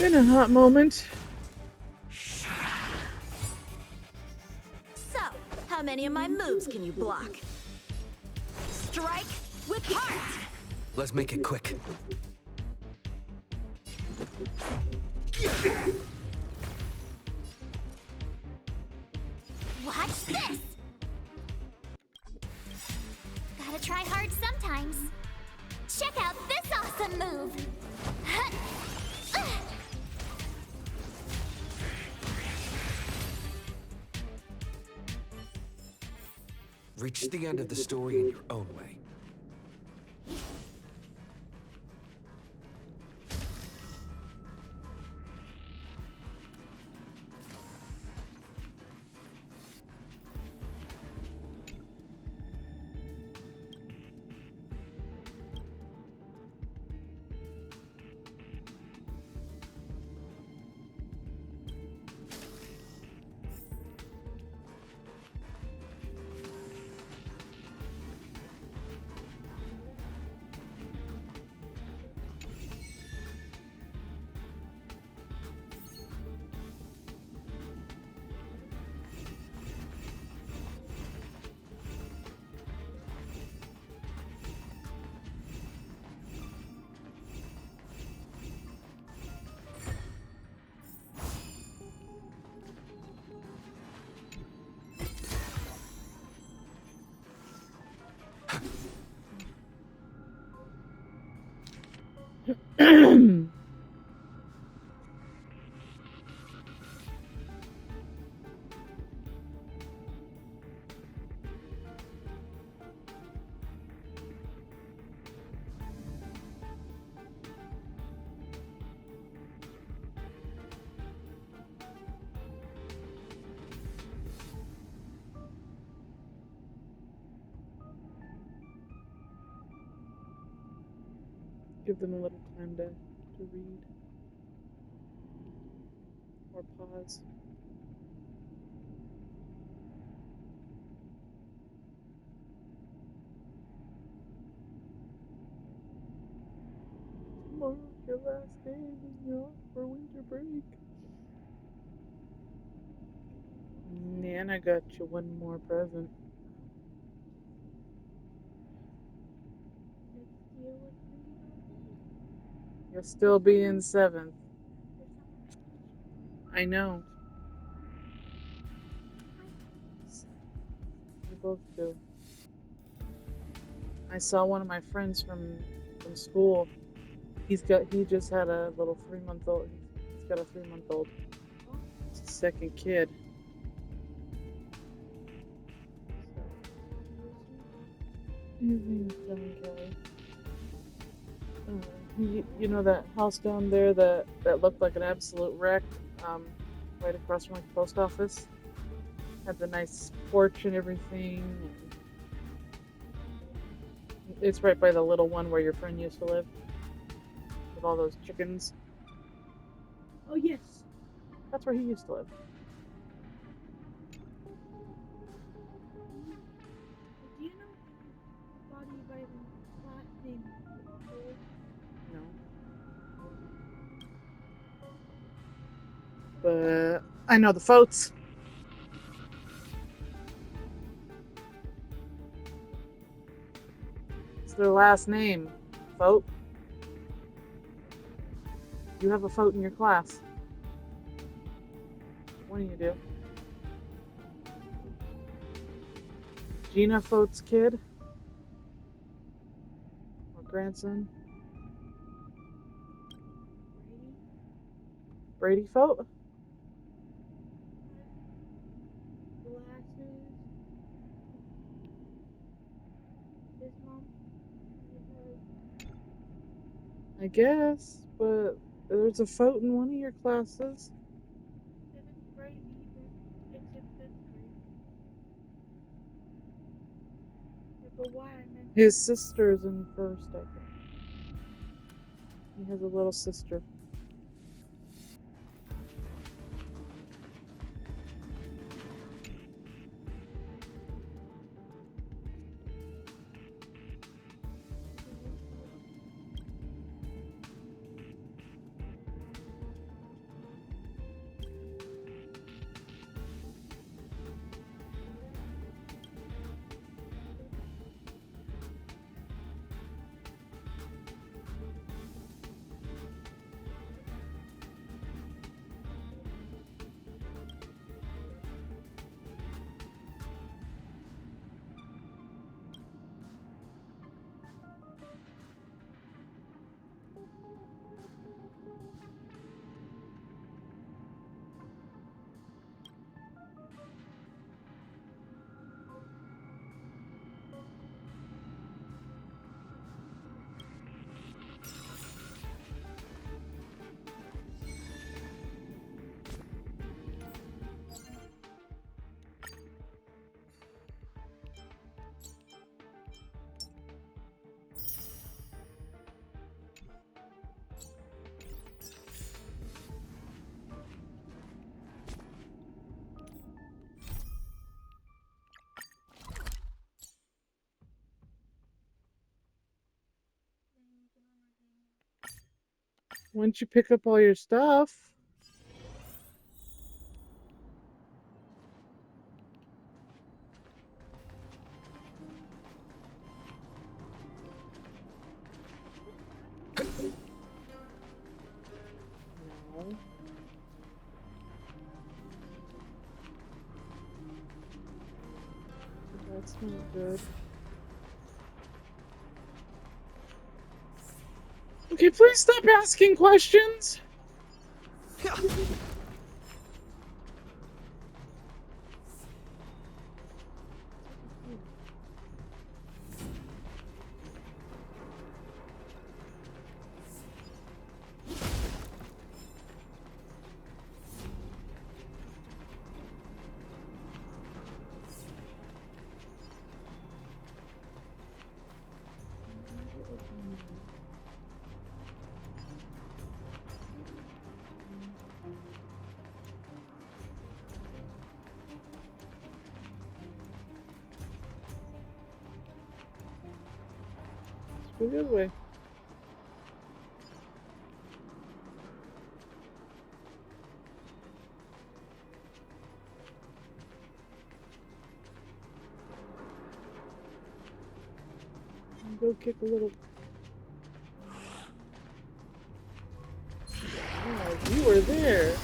Been a hot moment. So, how many of my moves can you block? Strike with heart! Let's make it quick. Watch this! Gotta try hard sometimes. Check out this awesome move! Reach the end of the story in your own way. Give them a little time to read. Or pause. Tomorrow's your last day and you're off for winter break. Nana got you one more present. You'll still be in 7th. I know. We both do. I saw one of my friends from school. He just had a little 3-month-old. He's got a 3-month-old. It's his second kid. His name's John Kelly. You know that house down there that looked like an absolute wreck, right across from the post office? Had the nice porch and everything. It's right by the little one where your friend used to live. With all those chickens. Oh, yes. That's where he used to live. Do you know anybody by the last name? No. But I know the Foats. It's their last name. Foat. You have a Foat in your class. One of you do. Gina Foat's kid? Or grandson? Brady Foat? Glasses. His mom. I guess, but there's a Foat in one of your classes. Seventh grade even. It's in 5th grade. Yeah, but why I meant His sister's in 1st, I think. He has a little sister. Once you pick up all your stuff. No. That's not good. Okay, please stop asking questions. Go the other way. Go kick a little. Oh, you were there.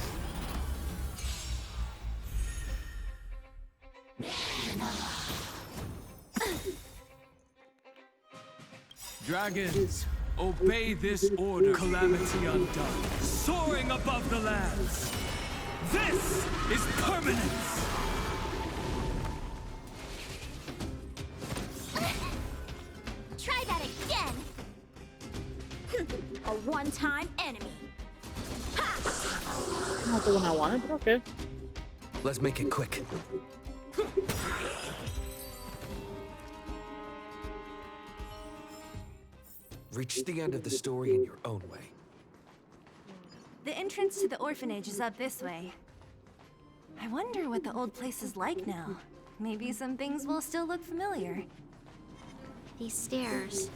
Dragons, obey this order. Calamity undone, soaring above the lands. This is permanence. Try that again. A one-time enemy. Not the one I wanted, but okay. Let's make it quick. Reach the end of the story in your own way. The entrance to the orphanage is up this way. I wonder what the old place is like now. Maybe some things will still look familiar. These stairs.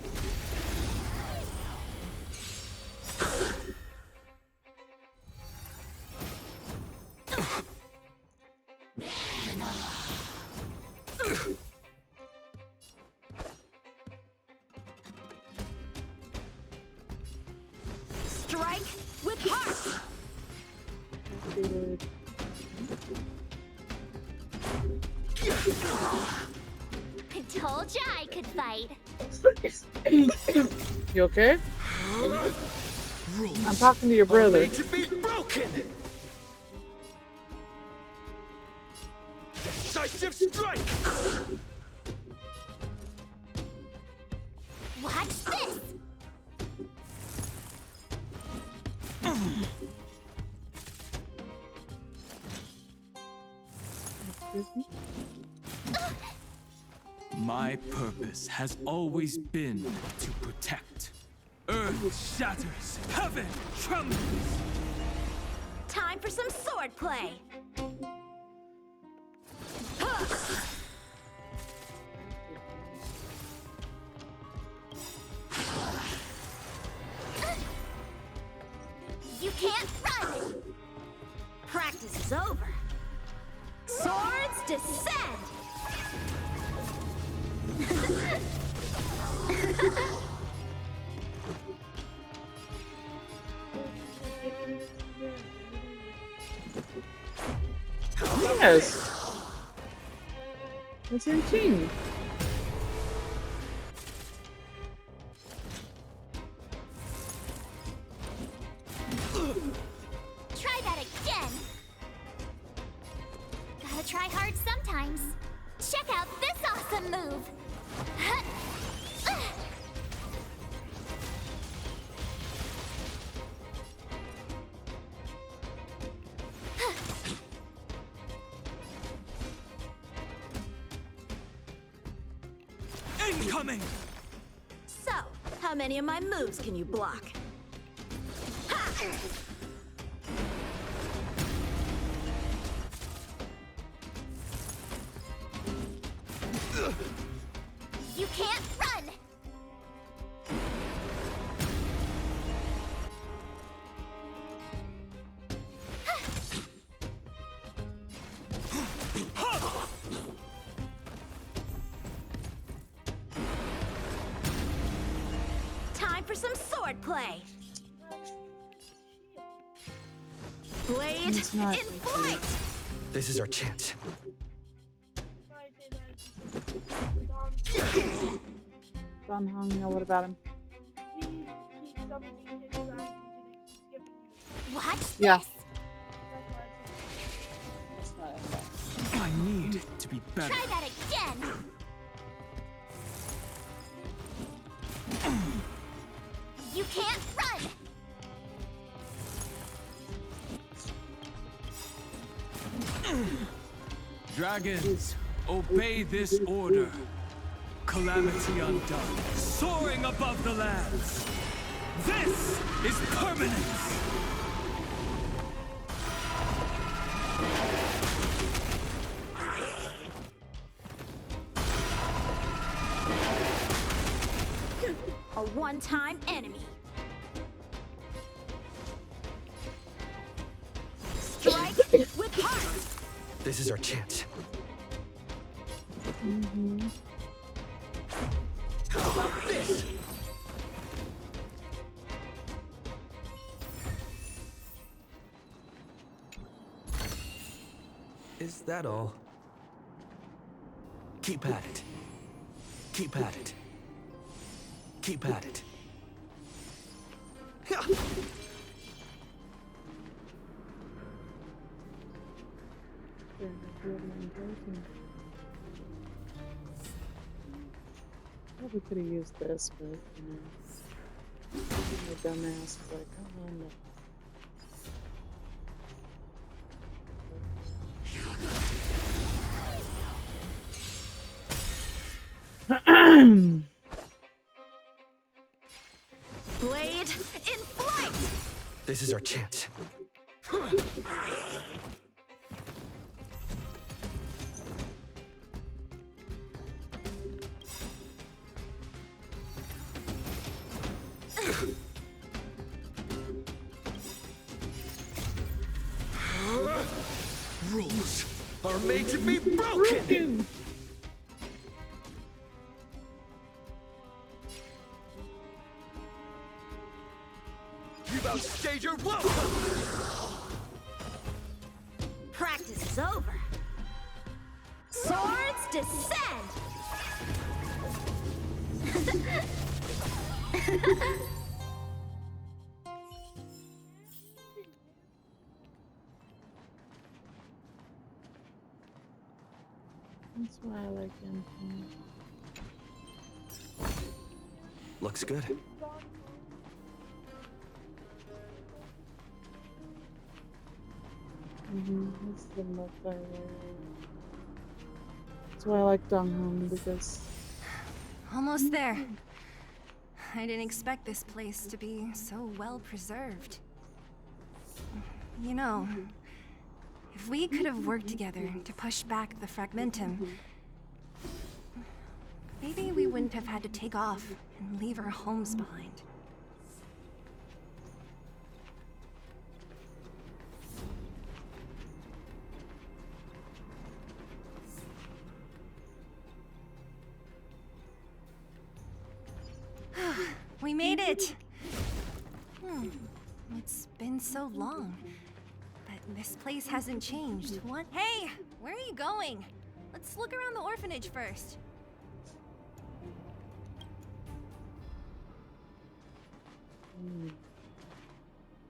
Strike with heart. Good. I told ya I could fight. You okay? I'm talking to your brother. Made to be broken. Decisive strike. Watch this. My purpose has always been to protect. Earth shatters, heaven trembles. Time for some sword play. You can't run. Practice is over. Swords descend. Yes. It's 18. Try that again. Gotta try hard sometimes. Check out this awesome move. Incoming! So, how many of my moves can you block? Ha! You can't run! time for some sword play. Blade in It's not flight. This is our chance. Don Hong, what about him? Watch Yeah. this. That's not it. I need to be better. Try that again. You can't run. Dragons, obey this order. Calamity undone, soaring above the lands. This is permanence. A one-time enemy. Strike with heart. This is our chance. How about this? Is that all? Keep at it. Keep at it. Keep at it. Yeah. Probably could have used this, but you know, my dumbass is like, oh no. Blade in flight. This is our chance. Rules are made to be broken! You've outstayed your welcome! Practice is over. Swords descend. That's why I like him. Looks good. That's the look I like. That's why I like Dong Hong, because Almost there. I didn't expect this place to be so well preserved. You know, if we could have worked together to push back the Fragmentum, maybe we wouldn't have had to take off and leave our homes behind. We made it! It's been so long. But this place hasn't changed. What? Hey! Where are you going? Let's look around the orphanage first.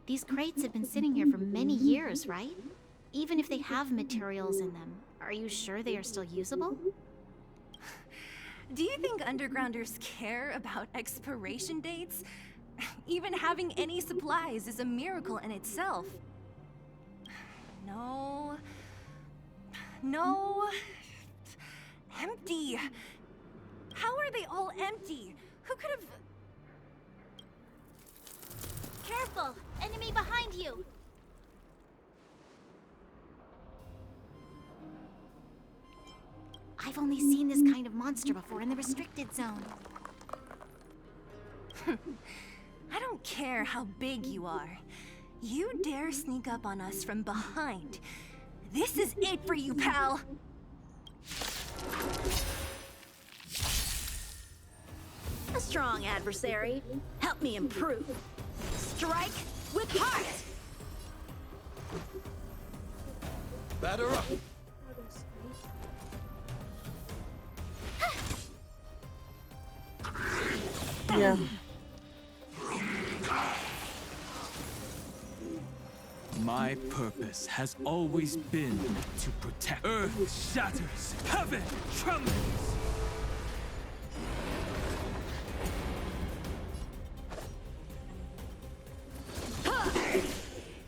These crates have been sitting here for many years, right? Even if they have materials in them, are you sure they are still usable? Do you think undergrounders care about expiration dates? Even having any supplies is a miracle in itself. No. No. Empty. How are they all empty? Who could have... Careful! Enemy behind you! I've only seen this kind of monster before in the restricted zone. I don't care how big you are. You dare sneak up on us from behind. This is it for you, pal! a strong adversary. Help me improve. Strike with heart. Batter up. Yeah. My purpose has always been to protect. Earth shatters, heaven trembles.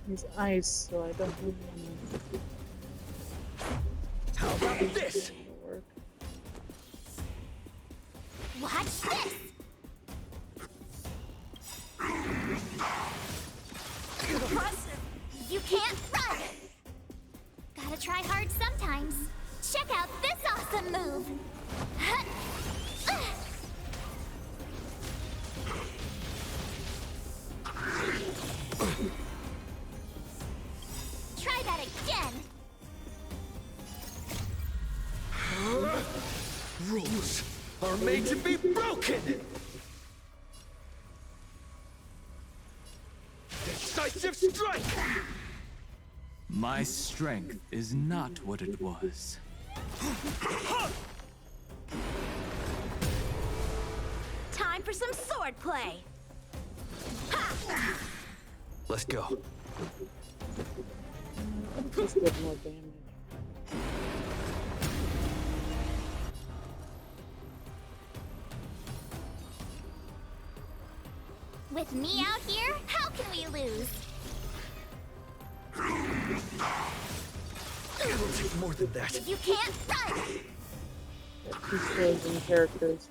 He's ice, so I don't really How about this? want to work. Watch this! Impressive. You can't run! Gotta try hard sometimes. Check out this awesome move! Try that again! Rules are made to be broken! Decisive strike! My strength is not what it was. Time for some sword play. Let's go. Just get more damage. With me out here, how can we lose? It'll take more than that. You can't run! Two frozen characters.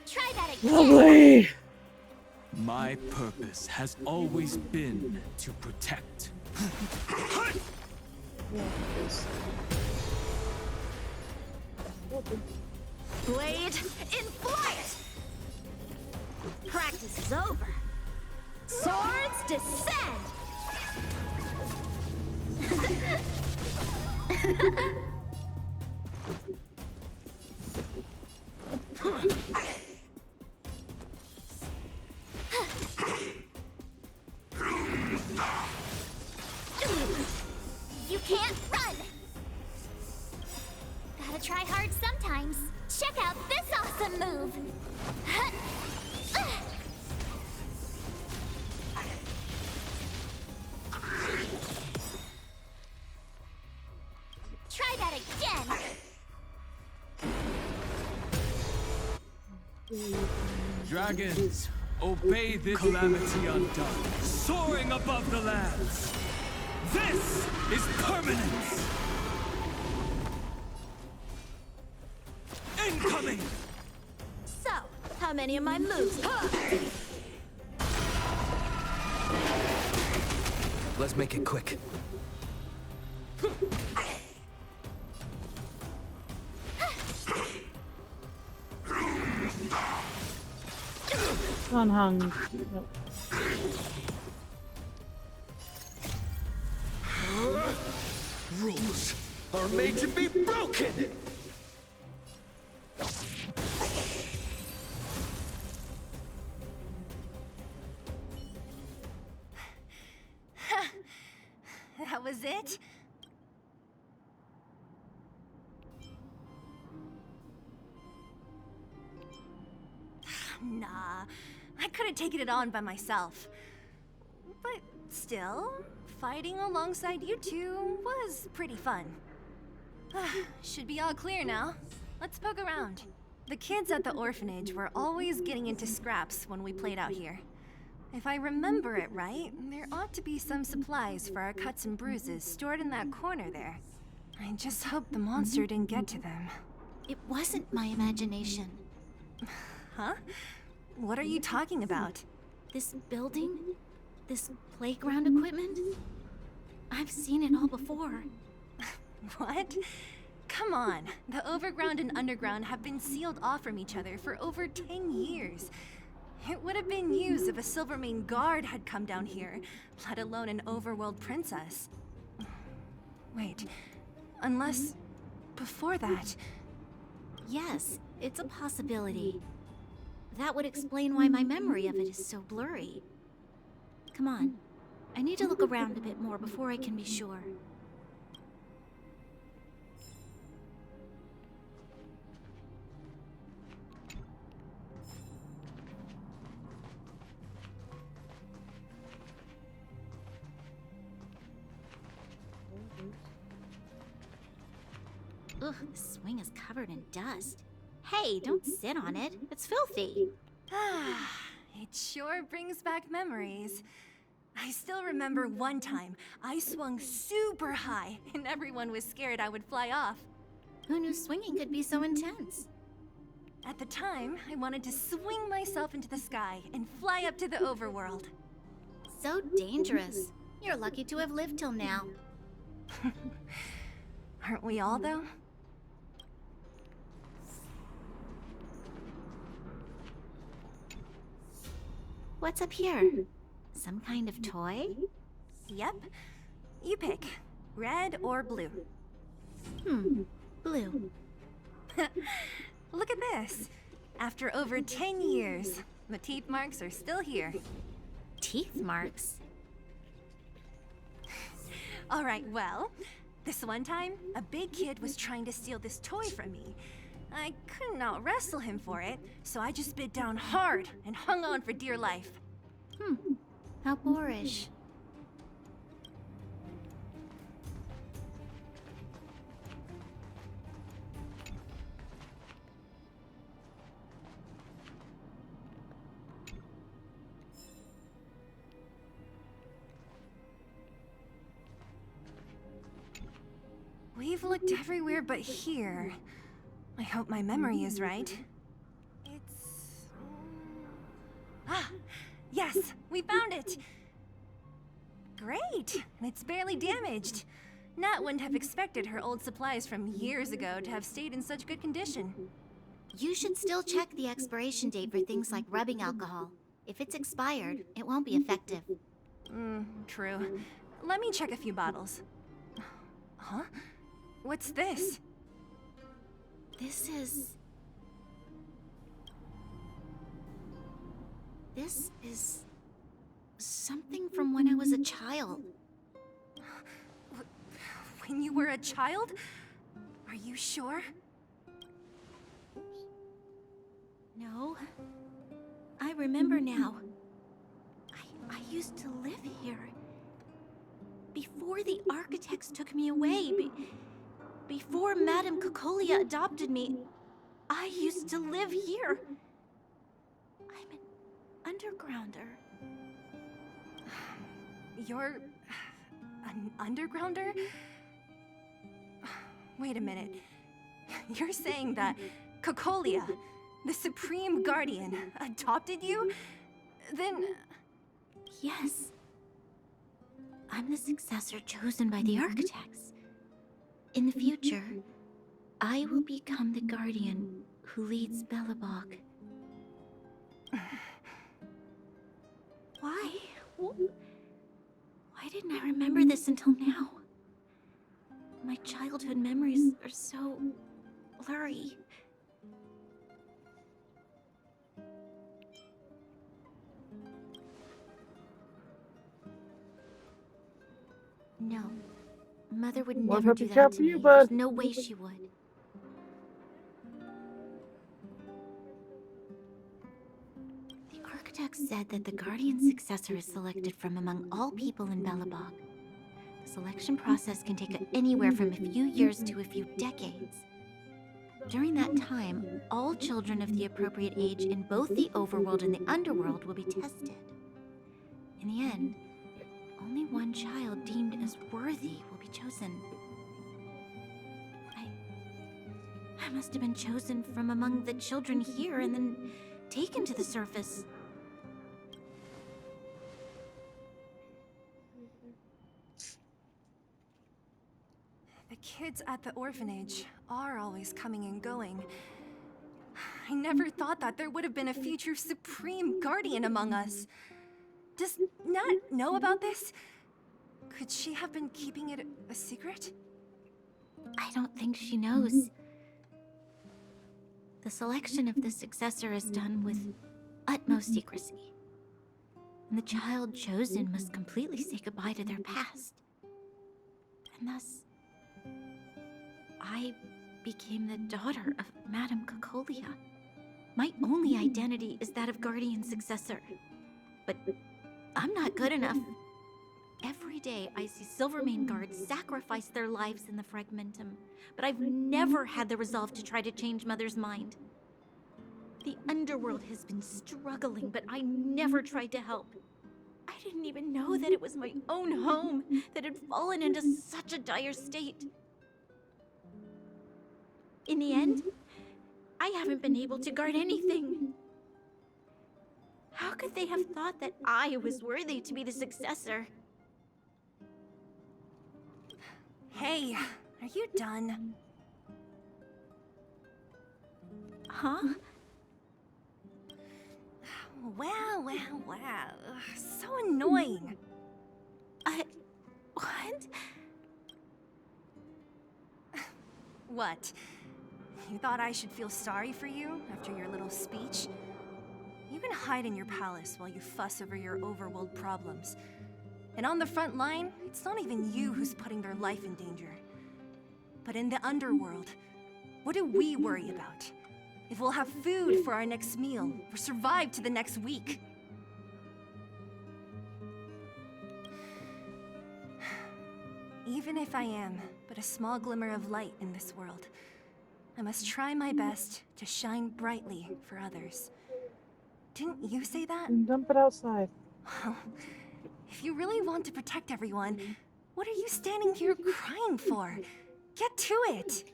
Try that again! Lovely! My purpose has always been to protect. Yeah, there's- Blade in flight. Practice is over. Swords descend. You can't run! Gotta try hard sometimes. Check out this awesome move! Try that again! Dragons, obey this calamity undone, soaring above the lands. This is permanence. Incoming. So, how many of my moves? Let's make it quick. Unhung. Nope. Rules are made to be broken! That was it? Nah, I could have taken it on by myself. But still, fighting alongside you two was pretty fun. Should be all clear now. Let's poke around. The kids at the orphanage were always getting into scraps when we played out here. If I remember it right, there ought to be some supplies for our cuts and bruises stored in that corner there. I just hope the monster didn't get to them. It wasn't my imagination. Huh? What are you talking about? This building? This playground equipment? I've seen it all before. What? Come on. The overground and underground have been sealed off from each other for over 10 years. It would have been used if a Silvermane guard had come down here, let alone an overworld princess. Wait, unless before that... Yes, it's a possibility. That would explain why my memory of it is so blurry. Come on. I need to look around a bit more before I can be sure. Ugh, the swing is covered in dust. Hey, don't sit on it. It's filthy. Ah, it sure brings back memories. I still remember one time I swung super high and everyone was scared I would fly off. Who knew swinging could be so intense? At the time, I wanted to swing myself into the sky and fly up to the overworld. So dangerous. You're lucky to have lived till now. Aren't we all, though? What's up here? Some kind of toy? Yep. You pick. Red or blue. Blue. Look at this. After over 10 years, the teeth marks are still here. Teeth marks? All right, well, this one time, a big kid was trying to steal this toy from me. I couldn't out-wrestle him for it, so I just bit down hard and hung on for dear life. How boorish. We've looked everywhere but here. I hope my memory is right. It's... Ah! Yes! We found it! Great! And it's barely damaged. Nat wouldn't have expected her old supplies from years ago to have stayed in such good condition. You should still check the expiration date for things like rubbing alcohol. If it's expired, it won't be effective. True. Let me check a few bottles. Huh? What's this? This is something from when I was a child. When you were a child? Are you sure? No. I remember now. I used to live here. Before the architects took me away, before Madame Cocolia adopted me, I used to live here. I'm an undergrounder. You're... an undergrounder? Wait a minute. You're saying that Cocolia, the Supreme Guardian, adopted you? Then... Yes. I'm the successor chosen by the architects. In the future, I will become the guardian who leads Belobog. Why? Why didn't I remember this until now? My childhood memories are so blurry. No. Mother would One never happy do that cat to for me. you, There's bud. no way she would. The architect said that the guardian successor is selected from among all people in Belobog. The selection process can take anywhere from a few years to a few decades. During that time, all children of the appropriate age in both the overworld and the underworld will be tested. In the end, only one child deemed as worthy will be chosen. I must have been chosen from among the children here and then taken to the surface. The kids at the orphanage are always coming and going. I never thought that there would have been a future Supreme Guardian among us. Does Nat know about this? Could she have been keeping it a secret? I don't think she knows. The selection of the successor is done with utmost secrecy. And the child chosen must completely say goodbye to their past. And thus, I became the daughter of Madame Cocolia. My only identity is that of Guardian Successor. But I'm not good enough. Every day I see Silvermane guards sacrifice their lives in the Fragmentum, but I've never had the resolve to try to change Mother's mind. The underworld has been struggling, but I never tried to help. I didn't even know that it was my own home that had fallen into such a dire state. In the end, I haven't been able to guard anything. How could they have thought that I was worthy to be the successor? Hey, are you done? Huh? Wow. So annoying. What? What? You thought I should feel sorry for you after your little speech? You can hide in your palace while you fuss over your overworld problems. And on the front line, it's not even you who's putting their life in danger. But in the underworld, what do we worry about? If we'll have food for our next meal, or survive to the next week. Even if I am but a small glimmer of light in this world, I must try my best to shine brightly for others. Didn't you say that? And dump it outside. Well, if you really want to protect everyone, what are you standing here crying for? Get to it!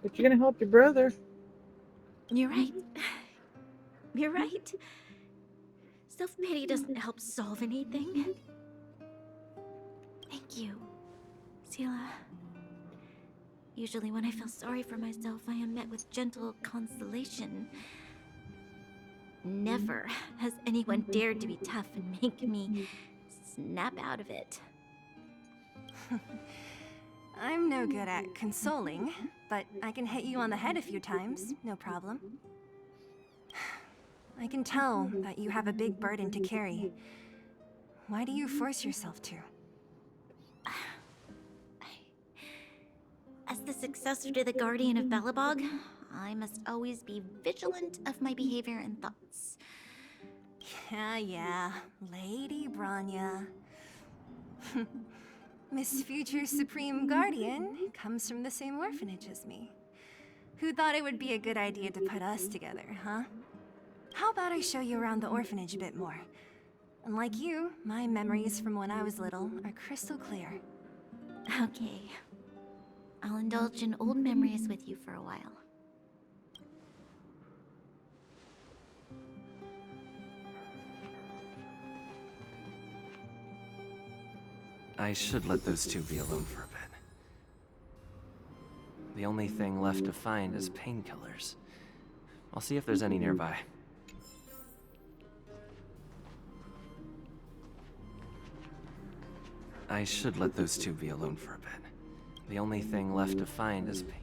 But you're gonna help your brother. You're right. You're right. Self-pity doesn't help solve anything. Thank you, Sela. Usually when I feel sorry for myself, I am met with gentle consolation. Never has anyone dared to be tough and make me snap out of it. I'm no good at consoling, but I can hit you on the head a few times, no problem. I can tell that you have a big burden to carry. Why do you force yourself to? As the successor to the Guardian of Belobog, I must always be vigilant of my behavior and thoughts. Yeah, Lady Branya. Miss Future Supreme Guardian comes from the same orphanage as me. Who thought it would be a good idea to put us together, huh? How about I show you around the orphanage a bit more? Unlike you, my memories from when I was little are crystal clear. Okay. I'll indulge in old memories with you for a while. I should let those two be alone for a bit. The only thing left to find is painkillers. I'll see if there's any nearby. I should let those two be alone for a bit. The only thing left to find is pain.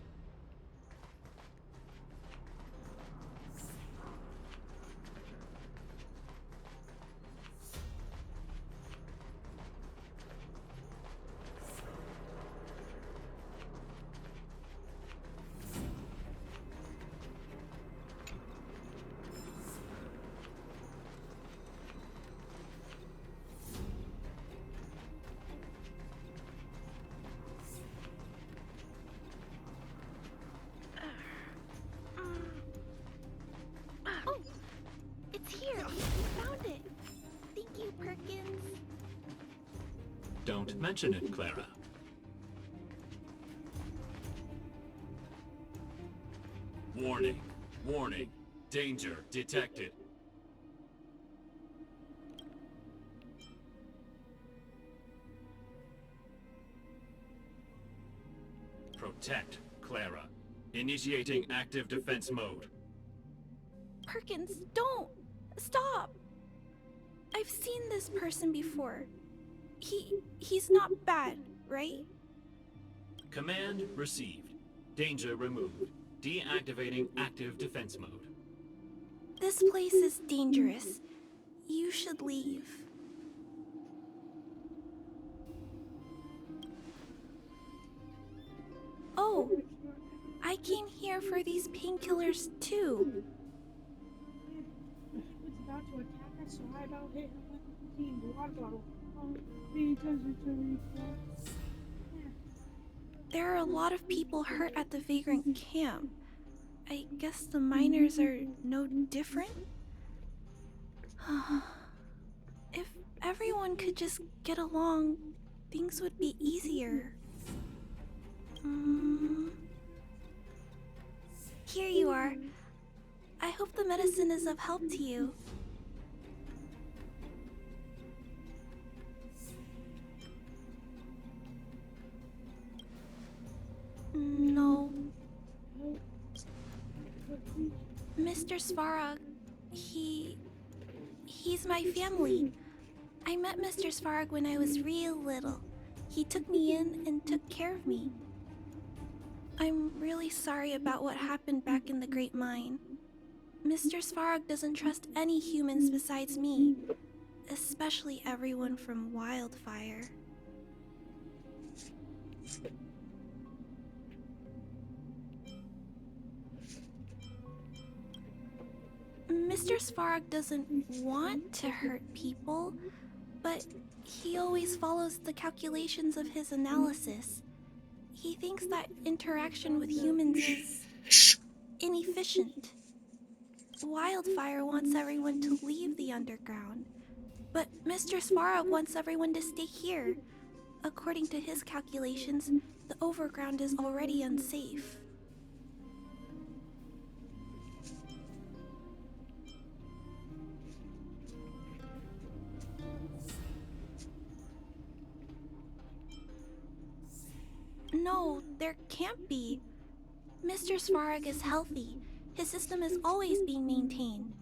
Oh! It's here! Found it! Thank you, Perkins. Don't mention it, Clara. Warning. Warning. Danger detected. Protect, Clara. Initiating active defense mode. Perkins, don't! Stop! I've seen this person before. He's not bad, right? Command received. Danger removed. Deactivating active defense mode. This place is dangerous. You should leave. Oh, I came here for these painkillers too. He was about to attack us, so I about hit him with the team water bottle. Pay attention to me. There are a lot of people hurt at the Vagrant camp. I guess the miners are no different? If everyone could just get along, things would be easier. Here you are. I hope the medicine is of help to you. No. Mr. Svarog, he's my family. I met Mr. Svarog when I was real little. He took me in and took care of me. I'm really sorry about what happened back in the Great Mine. Mr. Svarog doesn't trust any humans besides me, especially everyone from Wildfire. Mr. Svarog doesn't want to hurt people, but he always follows the calculations of his analysis. He thinks that interaction with humans is inefficient. Wildfire wants everyone to leave the underground, but Mr. Svarog wants everyone to stay here. According to his calculations, the overground is already unsafe. No, there can't be. Mr. Svarog is healthy. His system is always being maintained.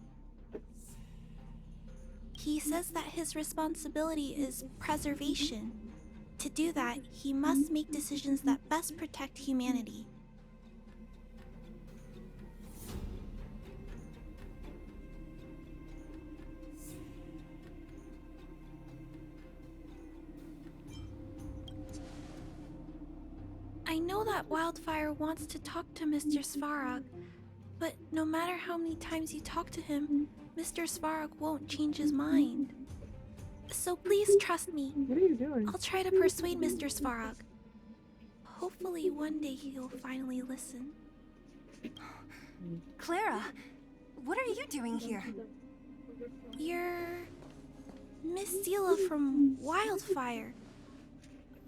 He says that his responsibility is preservation. To do that, he must make decisions that best protect humanity. I know that Wildfire wants to talk to Mr. Svarog, but no matter how many times you talk to him, Mr. Svarog won't change his mind. So please trust me. What are you doing? I'll try to persuade Mr. Svarog. Hopefully one day he'll finally listen. Clara, what are you doing here? You're Miss Zila from Wildfire.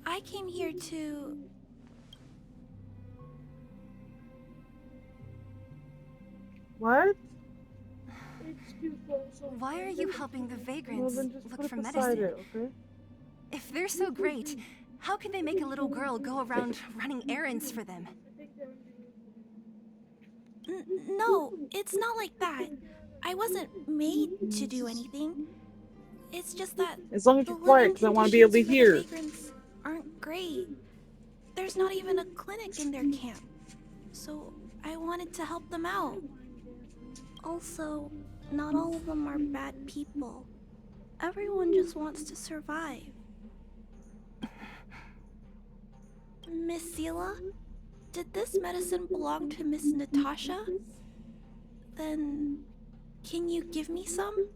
I came here to... What? Why are you helping the Well, vagrants then just look put for it beside medicine? it, okay? If they're so great, how can they make a little girl go around running errands for them? No, it's not like that. I wasn't made to do anything. It's just that As long as the you're quiet, because I want to be able to living conditions hear. for the vagrants aren't great. There's not even a clinic in their camp. So I wanted to help them out. Also, not all of them are bad people. Everyone just wants to survive. Miss Zila, did this medicine belong to Miss Natasha? Then, can you give me some?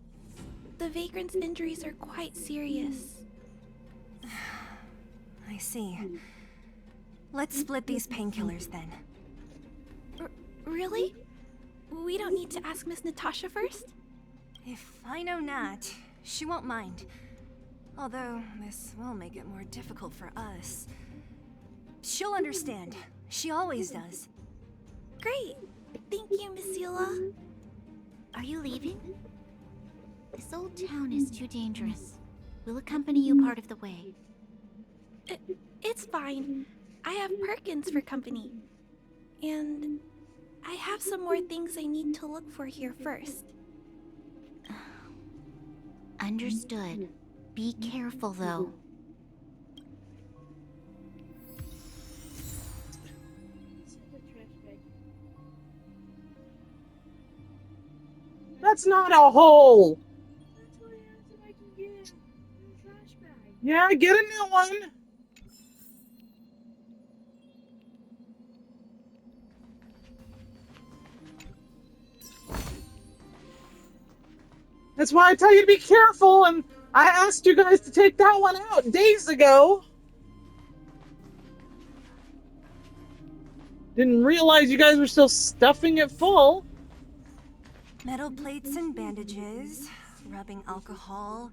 The vagrant's injuries are quite serious. I see. Let's split these painkillers then. Really? We don't need to ask Miss Natasha first? If I know Nat, she won't mind. Although, this will make it more difficult for us. She'll understand. She always does. Great! Thank you, Miss Zila. Are you leaving? This old town is too dangerous. We'll accompany you part of the way. It's fine. I have Perkins for company. And I have some more things I need to look for here first. Understood. Be careful, though. That's not a hole! That's what I asked if I can get a trash bag. Yeah, get a new one! That's why I tell you to be careful, and I asked you guys to take that one out days ago. Didn't realize you guys were still stuffing it full. Metal plates and bandages, rubbing alcohol,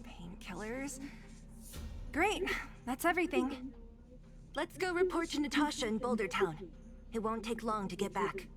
painkillers. Great, that's everything. Let's go report to Natasha in Boulder Town. It won't take long to get back.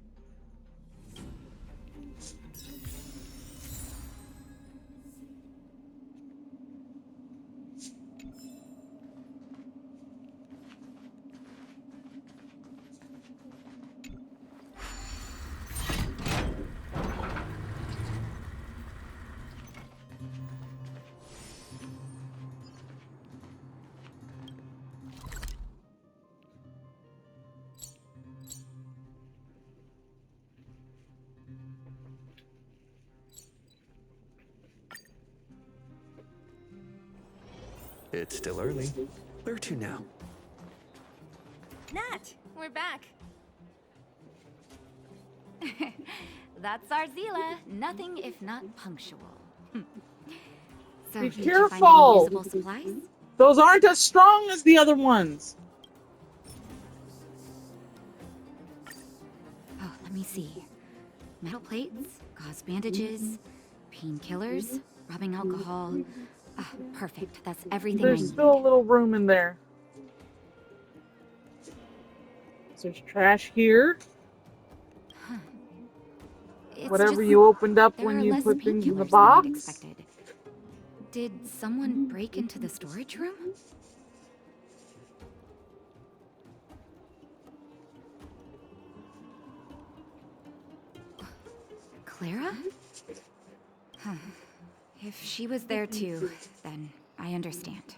It's still early. Where to now? Nat, we're back. That's our Zila. Nothing if not punctual. So, Be did you find careful. any usable supplies? Those aren't as strong as the other ones. Oh, let me see. Metal plates, gauze bandages, painkillers, rubbing alcohol. Ah, perfect. That's everything I There's need. still a little room in there. There's trash here. It's Whatever just you opened up there when are you less put things in the painkillers than I'd box. expected. Did someone break into the storage room? Clara? Huh. If she was there too, then I understand.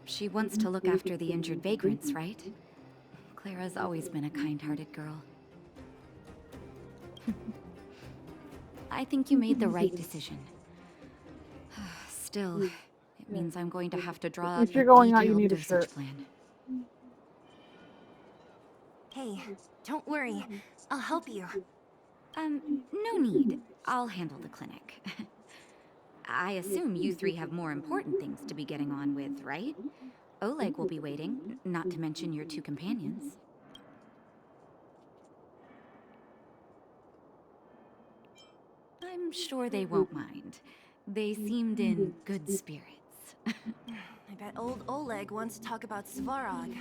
She wants to look after the injured vagrants, right? Clara's always been a kind-hearted girl. I think you made the right decision. Still, it means I'm going to have to draw up If a you're going out, you detailed need a dosage shirt. plan. Hey, don't worry. I'll help you. No need. I'll handle the clinic. I assume you three have more important things to be getting on with, right? Oleg will be waiting, not to mention your two companions. I'm sure they won't mind. They seemed in good spirits. I bet old Oleg wants to talk about Svarog.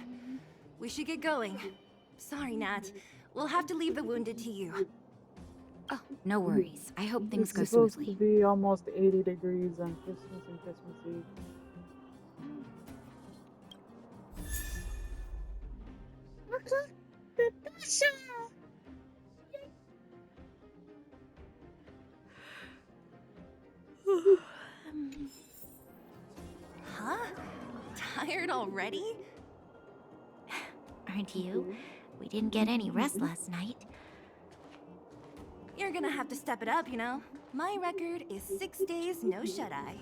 We should get going. Sorry, Nat. We'll have to leave the wounded to you. Oh, no worries. I hope things go It's supposed smoothly. to be almost 80 degrees on Christmas and Christmas Eve. Huh? Tired already? Aren't you? We didn't get any rest last night. You're gonna have to step it up, you know? My record is 6 days, no shut-eye.